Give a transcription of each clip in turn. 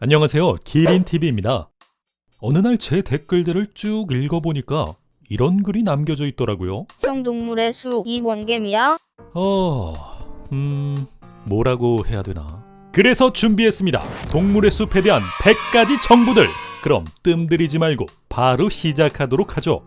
안녕하세요, 기린TV입니다. 어느 날 제 댓글들을 쭉 읽어보니까 이런 글이 남겨져 있더라고요. 형 동물의 숲 이 원겜이야? 뭐라고 해야 되나. 그래서 준비했습니다. 동물의 숲에 대한 100가지 정보들. 그럼 뜸들이지 말고 바로 시작하도록 하죠.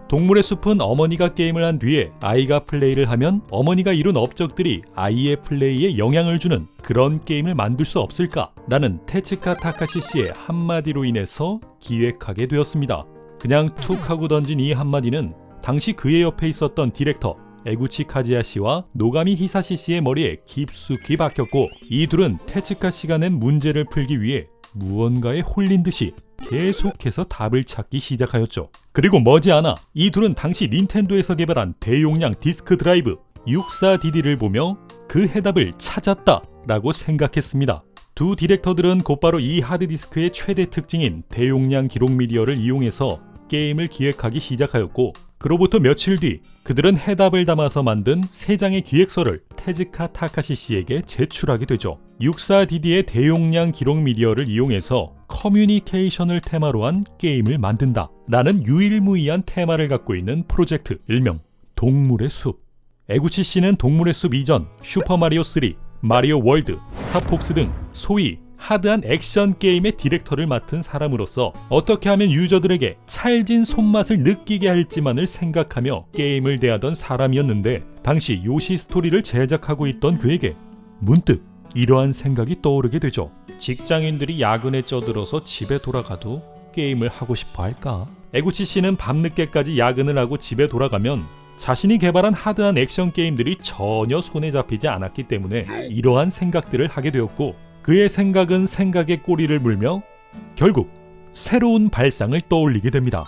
동물의 숲은 어머니가 게임을 한 뒤에 아이가 플레이를 하면 어머니가 이룬 업적들이 아이의 플레이에 영향을 주는 그런 게임을 만들 수 없을까? 라는 테츠카 타카시 씨의 한마디로 인해서 기획하게 되었습니다. 그냥 툭 하고 던진 이 한마디는 당시 그의 옆에 있었던 디렉터 에구치 카즈야 씨와 노가미 히사시 씨의 머리에 깊숙이 박혔고, 이 둘은 테츠카 씨가 낸 문제를 풀기 위해 무언가에 홀린 듯이 계속해서 답을 찾기 시작하였죠. 그리고 머지않아 이 둘은 당시 닌텐도에서 개발한 대용량 디스크 드라이브 64DD를 보며 그 해답을 찾았다 라고 생각했습니다. 두 디렉터들은 곧바로 이 하드디스크의 최대 특징인 대용량 기록 미디어를 이용해서 게임을 기획하기 시작하였고, 그로부터 며칠 뒤 그들은 해답을 담아서 만든 3장의 기획서를 테즈카 타카시 씨에게 제출하게 되죠. 64DD의 대용량 기록 미디어를 이용해서 커뮤니케이션을 테마로 한 게임을 만든다 라는 유일무이한 테마를 갖고 있는 프로젝트, 일명 동물의 숲. 에구치 씨는 동물의 숲 이전 슈퍼마리오 3, 마리오 월드, 스타폭스 등 소위 하드한 액션 게임의 디렉터를 맡은 사람으로서 어떻게 하면 유저들에게 찰진 손맛을 느끼게 할지만을 생각하며 게임을 대하던 사람이었는데, 당시 요시 스토리를 제작하고 있던 그에게 문득 이러한 생각이 떠오르게 되죠. 직장인들이 야근에 쩌들어서 집에 돌아가도 게임을 하고 싶어 할까? 에구치 씨는 밤늦게까지 야근을 하고 집에 돌아가면 자신이 개발한 하드한 액션 게임들이 전혀 손에 잡히지 않았기 때문에 이러한 생각들을 하게 되었고, 그의 생각은 생각에 꼬리를 물며 결국 새로운 발상을 떠올리게 됩니다.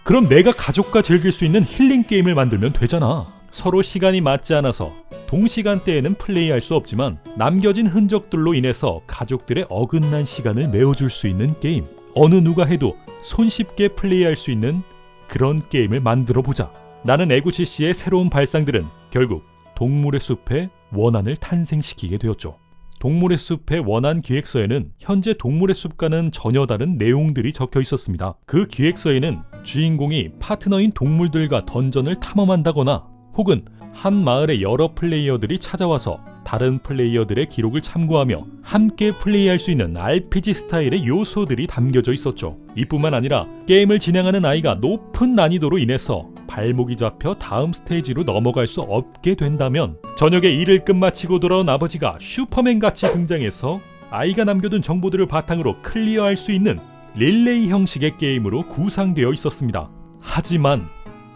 그럼 내가 가족과 즐길 수 있는 힐링 게임을 만들면 되잖아. 서로 시간이 맞지 않아서 동시간대에는 플레이할 수 없지만 남겨진 흔적들로 인해서 가족들의 어긋난 시간을 메워줄 수 있는 게임, 어느 누가 해도 손쉽게 플레이할 수 있는 그런 게임을 만들어보자 라는 에구치 씨의 새로운 발상들은 결국 동물의 숲의 원안을 탄생시키게 되었죠. 동물의 숲의 원안 기획서에는 현재 동물의 숲과는 전혀 다른 내용들이 적혀 있었습니다. 그 기획서에는 주인공이 파트너인 동물들과 던전을 탐험한다거나 혹은 한 마을의 여러 플레이어들이 찾아와서 다른 플레이어들의 기록을 참고하며 함께 플레이할 수 있는 RPG 스타일의 요소들이 담겨져 있었죠. 이뿐만 아니라 게임을 진행하는 아이가 높은 난이도로 인해서 발목이 잡혀 다음 스테이지로 넘어갈 수 없게 된다면 저녁에 일을 끝마치고 돌아온 아버지가 슈퍼맨같이 등장해서 아이가 남겨둔 정보들을 바탕으로 클리어할 수 있는 릴레이 형식의 게임으로 구상되어 있었습니다. 하지만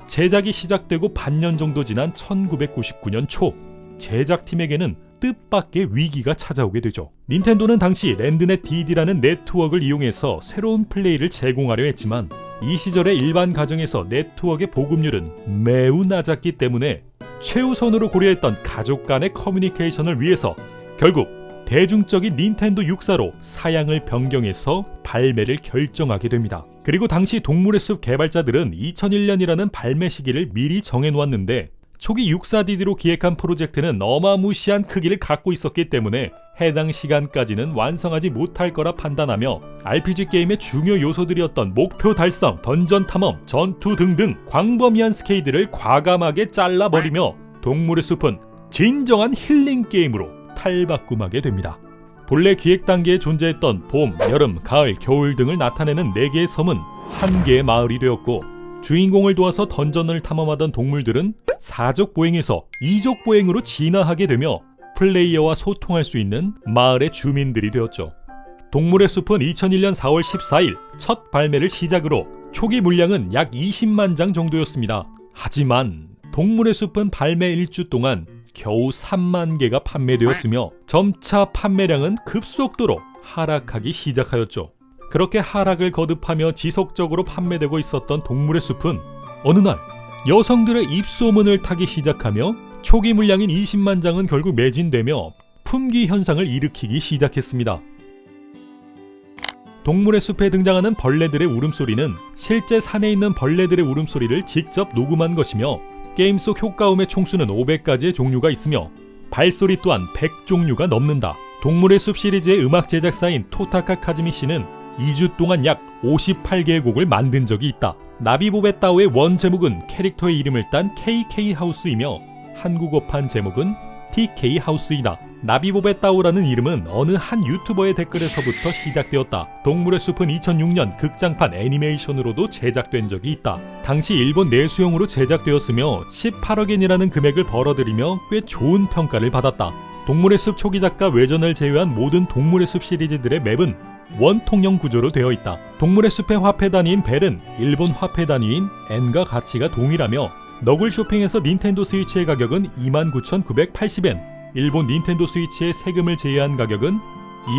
제작이 시작되고 반년 정도 지난 1999년 초, 제작팀에게는 뜻밖의 위기가 찾아오게 되죠. 닌텐도는 당시 랜드넷 DD라는 네트워크를 이용해서 새로운 플레이를 제공하려 했지만 이 시절의 일반 가정에서 네트워크의 보급률은 매우 낮았기 때문에 최우선으로 고려했던 가족 간의 커뮤니케이션을 위해서 결국 대중적인 닌텐도 64로 사양을 변경해서 발매를 결정하게 됩니다. 그리고 당시 동물의 숲 개발자들은 2001년이라는 발매 시기를 미리 정해놓았는데 초기 64DD로 기획한 프로젝트는 어마무시한 크기를 갖고 있었기 때문에 해당 시간까지는 완성하지 못할 거라 판단하며 RPG 게임의 중요 요소들이었던 목표 달성, 던전 탐험, 전투 등등 광범위한 스케일들을 과감하게 잘라버리며 동물의 숲은 진정한 힐링 게임으로 탈바꿈하게 됩니다. 본래 기획 단계에 존재했던 봄, 여름, 가을, 겨울 등을 나타내는 4개의 섬은 한 개의 마을이 되었고, 주인공을 도와서 던전을 탐험하던 동물들은 4족 보행에서 2족 보행으로 진화하게 되며 플레이어와 소통할 수 있는 마을의 주민들이 되었죠. 동물의 숲은 2001년 4월 14일 첫 발매를 시작으로 초기 물량은 약 20만 장 정도였습니다. 하지만 동물의 숲은 발매 1주 동안 겨우 3만 개가 판매되었으며 점차 판매량은 급속도로 하락하기 시작하였죠. 그렇게 하락을 거듭하며 지속적으로 판매되고 있었던 동물의 숲은 어느 날 여성들의 입소문을 타기 시작하며 초기 물량인 20만 장은 결국 매진되며 품귀 현상을 일으키기 시작했습니다. 동물의 숲에 등장하는 벌레들의 울음소리는 실제 산에 있는 벌레들의 울음소리를 직접 녹음한 것이며 게임 속 효과음의 총수는 500가지의 종류가 있으며 발소리 또한 100종류가 넘는다 동물의 숲 시리즈의 음악 제작사인 토타카 카즈미 씨는 2주 동안 약 58개의 곡을 만든 적이 있다. 나비보베따오의 원 제목은 캐릭터의 이름을 딴 KK 하우스이며 한국어판 제목은 TK 하우스이다. 나비보베따오라는 이름은 어느 한 유튜버의 댓글에서부터 시작되었다. 동물의 숲은 2006년 극장판 애니메이션으로도 제작된 적이 있다. 당시 일본 내수용으로 제작되었으며 18억엔이라는 금액을 벌어들이며 꽤 좋은 평가를 받았다. 동물의 숲 초기 작가 외전을 제외한 모든 동물의 숲 시리즈들의 맵은 원통형 구조로 되어 있다. 동물의 숲의 화폐 단위인 벨은 일본 화폐 단위인 엔과 가치가 동일하며 너굴 쇼핑에서 닌텐도 스위치의 가격은 29,980엔, 일본 닌텐도 스위치의 세금을 제외한 가격은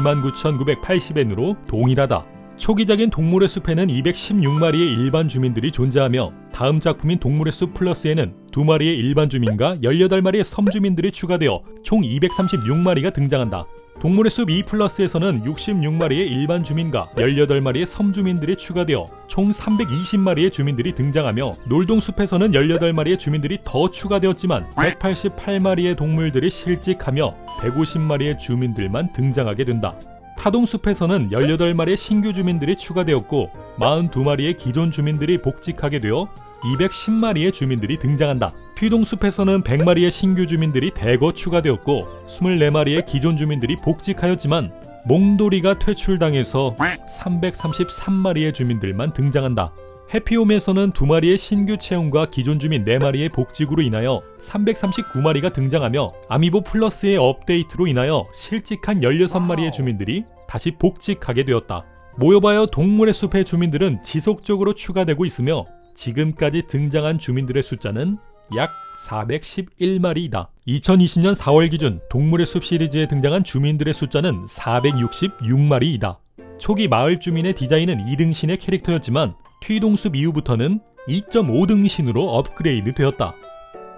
29,980엔으로 동일하다. 초기작인 동물의 숲에는 216마리의 일반 주민들이 존재하며 다음 작품인 동물의 숲 플러스에는 2마리의 일반 주민과 18마리의 섬주민들이 추가되어 총 236마리가 등장한다. 동물의 숲 2플러스에서는 66마리의 일반 주민과 18마리의 섬주민들이 추가되어 총 320마리의 주민들이 등장하며 놀동숲에서는 18마리의 주민들이 더 추가되었지만 188마리의 동물들이 실직하며 150마리의 주민들만 등장하게 된다. 타동숲에서는 18마리의 신규 주민들이 추가되었고 42마리의 기존 주민들이 복직하게 되어 210마리의 주민들이 등장한다. 튀동숲에서는 100마리의 신규 주민들이 대거 추가되었고 24마리의 기존 주민들이 복직하였지만 몽돌이가 퇴출당해서 333마리의 주민들만 등장한다. 해피홈에서는 2마리의 신규 채용과 기존 주민 4마리의 복직으로 인하여 339마리가 등장하며 아미보 플러스의 업데이트로 인하여 실직한 16마리의 주민들이 다시 복직하게 되었다. 모여봐요 동물의 숲의 주민들은 지속적으로 추가되고 있으며 지금까지 등장한 주민들의 숫자는 약 411마리이다. 2020년 4월 기준 동물의 숲 시리즈에 등장한 주민들의 숫자는 466마리이다. 초기 마을 주민의 디자인은 2등신의 캐릭터였지만 튀동숲 이후부터는 2.5등신으로 업그레이드 되었다.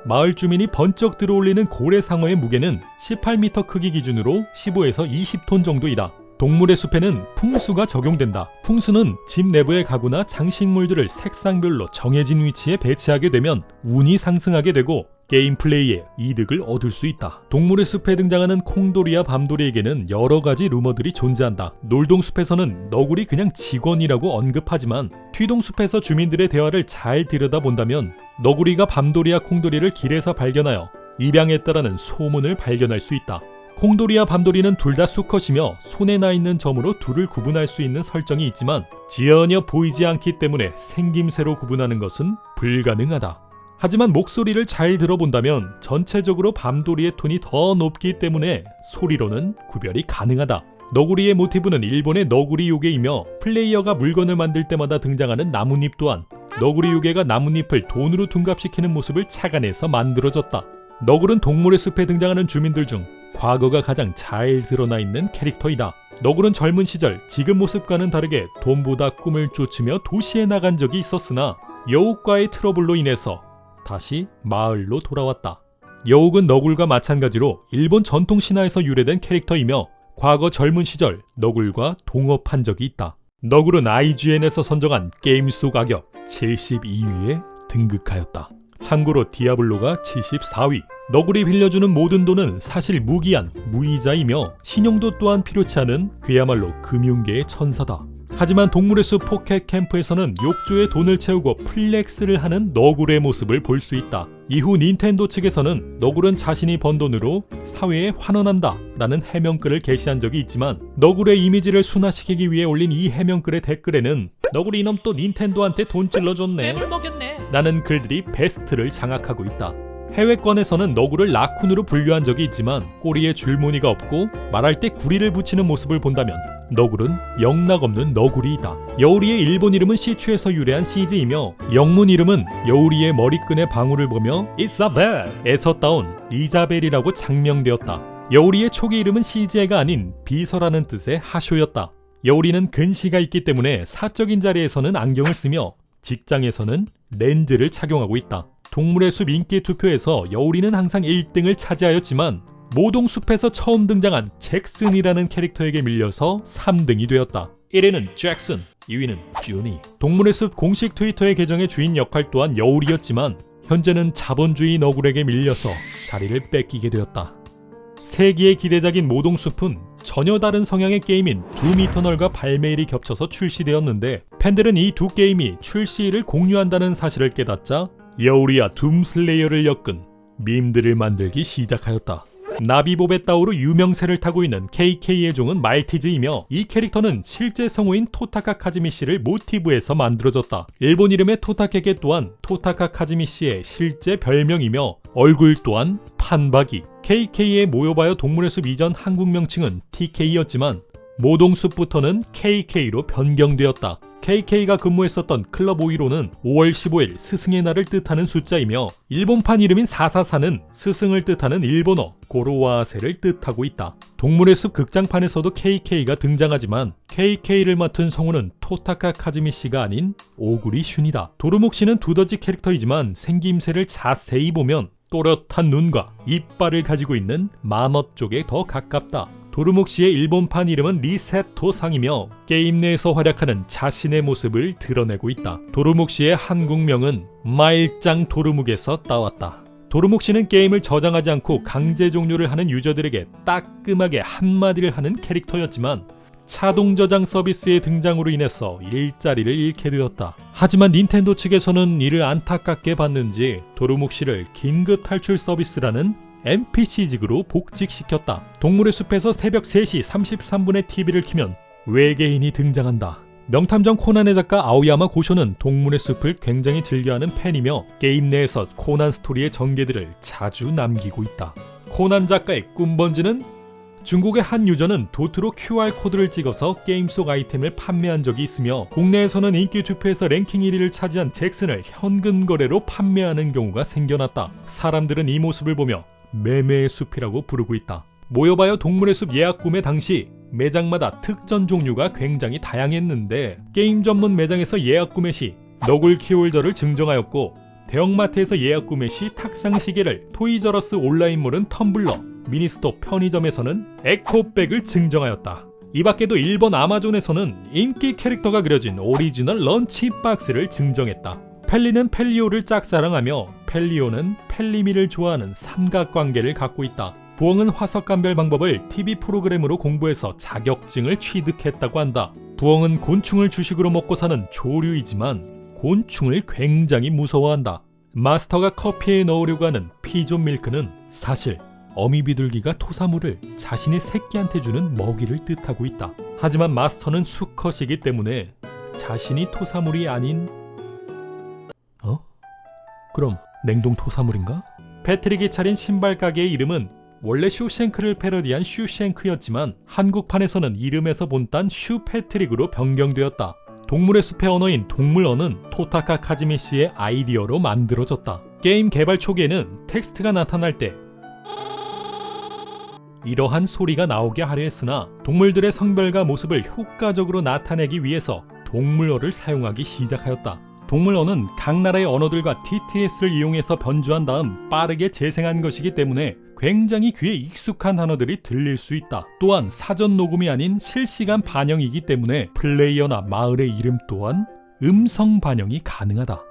마을 주민이 번쩍 들어올리는 고래상어의 무게는 18m 크기 기준으로 15에서 20톤 정도이다. 동물의 숲에는 풍수가 적용된다. 풍수는 집 내부의 가구나 장식물들을 색상별로 정해진 위치에 배치하게 되면 운이 상승하게 되고 게임 플레이에 이득을 얻을 수 있다. 동물의 숲에 등장하는 콩돌이와 밤돌이에게는 여러 가지 루머들이 존재한다. 놀동숲에서는 너구리 그냥 직원이라고 언급하지만 튀동숲에서 주민들의 대화를 잘 들여다본다면 너구리가 밤돌이와 콩돌이를 길에서 발견하여 입양했다라는 소문을 발견할 수 있다. 콩돌이와 밤돌이는 둘 다 수컷이며 손에 나 있는 점으로 둘을 구분할 수 있는 설정이 있지만 전혀 보이지 않기 때문에 생김새로 구분하는 것은 불가능하다. 하지만 목소리를 잘 들어본다면 전체적으로 밤돌이의 톤이 더 높기 때문에 소리로는 구별이 가능하다. 너구리의 모티브는 일본의 너구리 요괴이며 플레이어가 물건을 만들 때마다 등장하는 나뭇잎 또한 너구리 요괴가 나뭇잎을 돈으로 둔갑시키는 모습을 착안해서 만들어졌다. 너굴은 동물의 숲에 등장하는 주민들 중 과거가 가장 잘 드러나 있는 캐릭터이다. 너굴은 젊은 시절 지금 모습과는 다르게 돈보다 꿈을 쫓으며 도시에 나간 적이 있었으나 여욱과의 트러블로 인해서 다시 마을로 돌아왔다. 여욱은 너굴과 마찬가지로 일본 전통 신화에서 유래된 캐릭터이며 과거 젊은 시절 너굴과 동업한 적이 있다. 너굴은 IGN에서 선정한 게임 속 악역 72위에 등극하였다. 참고로 디아블로가 74위. 너굴이 빌려주는 모든 돈은 사실 무기한 무이자이며 신용도 또한 필요치 않은 그야말로 금융계의 천사다. 하지만 동물의 숲 포켓 캠프에서는 욕조에 돈을 채우고 플렉스를 하는 너굴의 모습을 볼 수 있다. 이후 닌텐도 측에서는 너굴은 자신이 번 돈으로 사회에 환원한다 라는 해명글을 게시한 적이 있지만 너굴의 이미지를 순화시키기 위해 올린 이 해명글의 댓글에는 너굴이 이놈 또 닌텐도한테 돈 찔러줬네 라는 글들이 베스트를 장악하고 있다. 해외권에서는 너구를 라쿤으로 분류한 적이 있지만 꼬리에 줄무늬가 없고 말할 때 구리를 붙이는 모습을 본다면 너굴은 영락없는 너구리이다. 여우리의 일본 이름은 시추에서 유래한 시즈이며 영문 이름은 여우리의 머리끈의 방울을 보며 이사벨에서 따온 이자벨이라고 장명되었다. 여우리의 초기 이름은 시즈에가 아닌 비서라는 뜻의 하쇼였다. 여우리는 근시가 있기 때문에 사적인 자리에서는 안경을 쓰며 직장에서는 렌즈를 착용하고 있다. 동물의 숲 인기 투표에서 여우리는 항상 1등을 차지하였지만 모동숲에서 처음 등장한 잭슨이라는 캐릭터에게 밀려서 3등이 되었다. 1위는 잭슨, 2위는 주니. 동물의 숲 공식 트위터의 계정의 주인 역할 또한 여우리였지만 현재는 자본주의 너굴에게 밀려서 자리를 뺏기게 되었다. 세기의 기대작인 모동숲은 전혀 다른 성향의 게임인 둠 이터널과 발매일이 겹쳐서 출시되었는데 팬들은 이 두 게임이 출시일을 공유한다는 사실을 깨닫자 여우리야 둠슬레이어를 엮은 밈들을 만들기 시작하였다. 나비보베 따오로 유명세를 타고 있는 KK의 종은 말티즈이며 이 캐릭터는 실제 성우인 토타카 카즈미 씨를 모티브해서 만들어졌다. 일본 이름의 토타케게 또한 토타카 카즈미 씨의 실제 별명이며 얼굴 또한 판박이. KK의 모여봐요 동물의 숲 이전 한국 명칭은 TK였지만 모동숲부터는 KK로 변경되었다. KK가 근무했었던 클럽 515는 5월 15일 스승의 날을 뜻하는 숫자이며 일본판 이름인 444는 스승을 뜻하는 일본어 고로와세를 뜻하고 있다. 동물의 숲 극장판에서도 KK가 등장하지만 KK를 맡은 성우는 토타카 카즈미 씨가 아닌 오구리 슌이다. 도루묵 씨는 두더지 캐릭터이지만 생김새를 자세히 보면 또렷한 눈과 이빨을 가지고 있는 마멋 쪽에 더 가깝다. 도루묵 씨의 일본판 이름은 리세토상이며 게임 내에서 활약하는 자신의 모습을 드러내고 있다. 도루묵 씨의 한국명은 마일짱 도루묵에서 따왔다. 도루묵 씨는 게임을 저장하지 않고 강제 종료를 하는 유저들에게 따끔하게 한마디를 하는 캐릭터였지만 자동 저장 서비스의 등장으로 인해서 일자리를 잃게 되었다. 하지만 닌텐도 측에서는 이를 안타깝게 봤는지 도루묵 씨를 긴급 탈출 서비스라는 NPC직으로 복직시켰다. 동물의 숲에서 새벽 3시 33분에 TV를 켜면 외계인이 등장한다. 명탐정 코난의 작가 아오야마 고쇼는 동물의 숲을 굉장히 즐겨하는 팬이며 게임 내에서 코난 스토리의 전개들을 자주 남기고 있다. 코난 작가의 꿈번지는 중국의 한 유저는 도트로 QR코드를 찍어서 게임 속 아이템을 판매한 적이 있으며 국내에서는 인기 투표에서 랭킹 1위를 차지한 잭슨을 현금 거래로 판매하는 경우가 생겨났다. 사람들은 이 모습을 보며 매매의 숲이라고 부르고 있다. 모여봐요 동물의 숲 예약 구매 당시 매장마다 특전 종류가 굉장히 다양했는데 게임 전문 매장에서 예약 구매 시 너굴 키홀더를 증정하였고 대형마트에서 예약 구매 시 탁상 시계를, 토이저러스 온라인몰은 텀블러, 미니스톱 편의점에서는 에코백을 증정하였다. 이 밖에도 일본 아마존에서는 인기 캐릭터가 그려진 오리지널 런치박스를 증정했다. 펠리는 펠리오를 짝사랑하며 펠리오는 펠리미를 좋아하는 삼각관계를 갖고 있다. 부엉은 화석 감별 방법을 TV 프로그램으로 공부해서 자격증을 취득했다고 한다. 부엉은 곤충을 주식으로 먹고 사는 조류이지만 곤충을 굉장히 무서워한다. 마스터가 커피에 넣으려고 하는 피존 밀크는 사실 어미비둘기가 토사물을 자신의 새끼한테 주는 먹이를 뜻하고 있다. 하지만 마스터는 수컷이기 때문에 자신이 토사물이 아닌 그럼 냉동 토사물인가? 패트릭이 차린 신발 가게의 이름은 원래 슈셴크를 패러디한 슈셴크였지만 한국판에서는 이름에서 본딴 슈패트릭으로 변경되었다. 동물의 숲의 언어인 동물어는 토타카 카즈미 씨의 아이디어로 만들어졌다. 게임 개발 초기에는 텍스트가 나타날 때 이러한 소리가 나오게 하려 했으나 동물들의 성별과 모습을 효과적으로 나타내기 위해서 동물어를 사용하기 시작하였다. 동물어는 각 나라의 언어들과 TTS를 이용해서 변주한 다음 빠르게 재생한 것이기 때문에 굉장히 귀에 익숙한 단어들이 들릴 수 있다. 또한 사전 녹음이 아닌 실시간 반영이기 때문에 플레이어나 마을의 이름 또한 음성 반영이 가능하다.